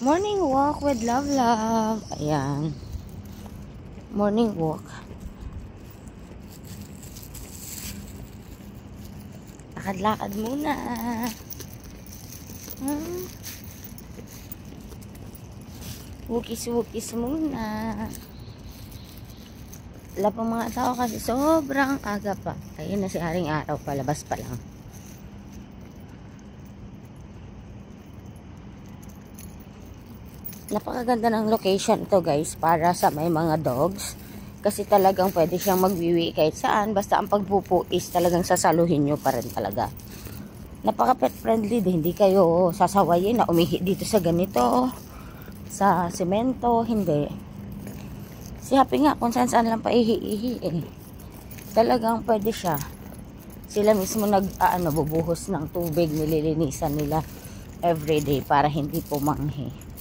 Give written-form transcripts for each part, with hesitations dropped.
Morning walk with Love Love. Ayan. Morning walk. Lakad-lakad muna. Wukis-wukis muna. Wala pang mga tao kasi sobrang aga pa. Ayun na si Haring Araw, palabas pa lang. Napakaganda ng location to guys para sa may mga dogs. Kasi talagang pwede siyang magwiwi kahit saan. Basta ang pagpupo is talagang sasaluhin nyo pa rin talaga. Napaka pet friendly din. Hindi kayo sasawayin na umihi dito sa ganito. Sa semento. Hindi. Si Happy nga kung saan lang paihi-ihi eh. Talagang pwede siya. Sila mismo bubuhos ng tubig. Nililinisan nila everyday para hindi pumanghi.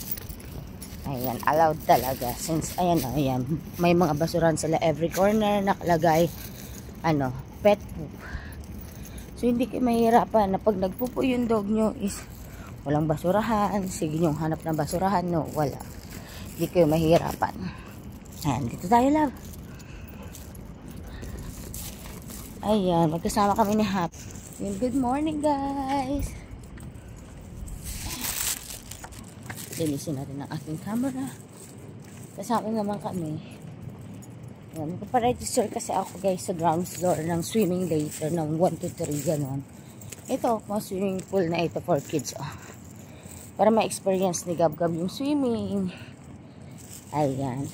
Ayan, allowed talaga. Since, ayan, may mga basuran sila every corner, nakalagay, pet poop. So, hindi kayo mahirapan na pag nagpupo yung dog nyo is, walang basurahan, sige nyo hanap ng basurahan, no, wala. Hindi kayo mahirapan. Ayan, dito tayo, love. Ayan, magkasama kami ni Hap. Good morning, guys. Linisin natin ang aking camera. Kasama naman kami. Magpaparegister kasi ako guys sa ground floor ng swimming later ng 1 to 3 ganon. Ito, mga swimming pool na ito for kids. Para ma-experience ni Gab-Gab yung swimming. Ayan.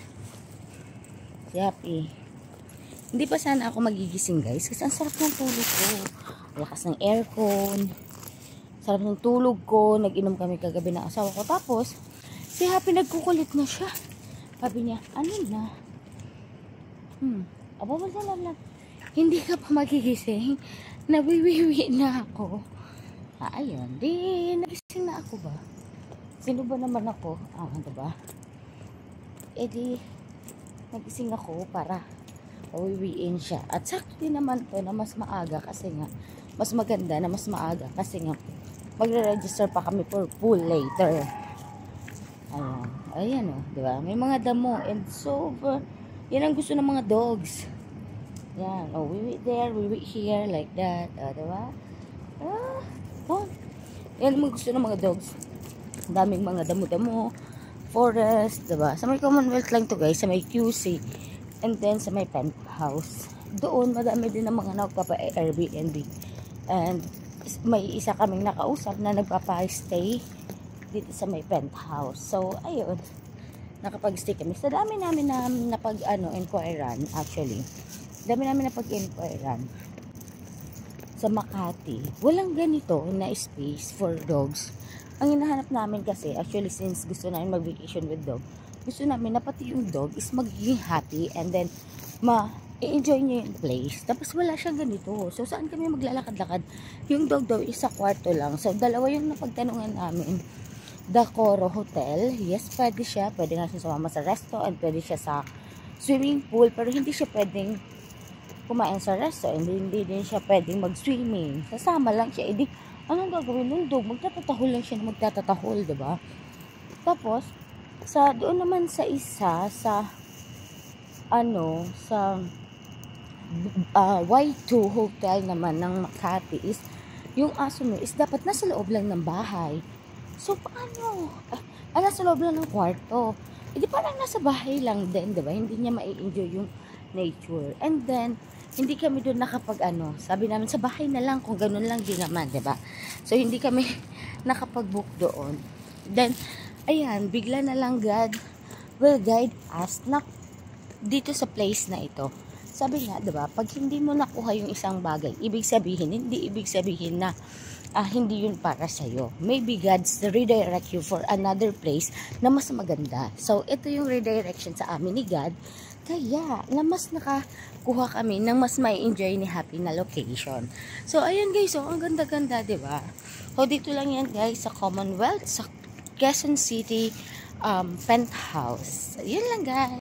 Si Happy. Hindi pa sana ako magigising guys kasi ang sarap ng tulog ko. Lakas ng aircon. Sarap ng tulog ko. Nag-inom kami kagabi ng asawa ko. Tapos, si Happy nagkukulit na siya. Sabi niya, ano na? Aba, wala. Hindi ka pa magigising. Nawiwiwi na ako. Ayun. Di, nagising na ako ba? Sino ba naman ako? Diba? Di, nagising ako para pawiwiin siya. At sakto din naman to na mas maaga kasi nga, mas maganda na mas maaga kasi nga, magre-register pa kami for pool later. Ayan diba? May mga damo and so yan ang gusto ng mga dogs. Yan, we wait there, we wait here, like that, diba? Yan ang gusto ng mga dogs. Daming mga damo-damo, forest, diba? Sa may Commonwealth lang to guys, sa may QC, and then sa may penthouse. Doon, madami din ng mga nagpapa-Airbnb. And may isa kaming nakausap na nagpapa-stay dito sa may penthouse. So, ayun. Nakapag-stay kami. Sa dami namin na inquirean actually. Dami namin napag-inquirean sa Makati. Walang ganito na space for dogs. Ang hinahanap namin kasi, actually since gusto namin mag-vacation with dog, gusto namin na pati yung dog is magiging happy and then i-enjoy niya yung place. Tapos wala siyang ganito. So, saan kami maglalakad-lakad? Yung dog daw is sa kwarto lang. So, dalawa yung napagtanungan namin. Decoro Hotel. Yes, pwede siya. Pwede nga siya sumama sa resto and pwede siya sa swimming pool. Pero hindi siya pwedeng kumain sa resto. And hindi din siya pwedeng mag-swimming. Sasama lang siya. Edi, anong gagawin ng dog? Magtatatahol lang siya na magtatatahol, diba? Tapos, doon naman sa isa, sa Y2 hotel naman ng Makati is yung aso mo is dapat nasa loob lang ng bahay. So paano? Nasa loob lang ng kwarto. Hindi parang nasa bahay lang din, diba? Hindi niya mai-enjoy yung nature. And then, hindi kami doon sabi namin sa bahay na lang kung ganun lang din naman, diba? So hindi kami nakapag-book doon. Then, ayan, bigla na lang God will guide us na dito sa place na ito. Sabi nga, diba, pag hindi mo nakuha yung isang bagay, hindi ibig sabihin na hindi yun para sa'yo. Maybe God's redirect you for another place na mas maganda. So, ito yung redirection sa amin ni God. Kaya, na mas nakakuha kami ng mas may enjoy ni Happy na location. So, ayun guys, ang ganda-ganda, diba? So, dito lang yan guys, sa Commonwealth, sa Quezon City penthouse. Yun lang guys.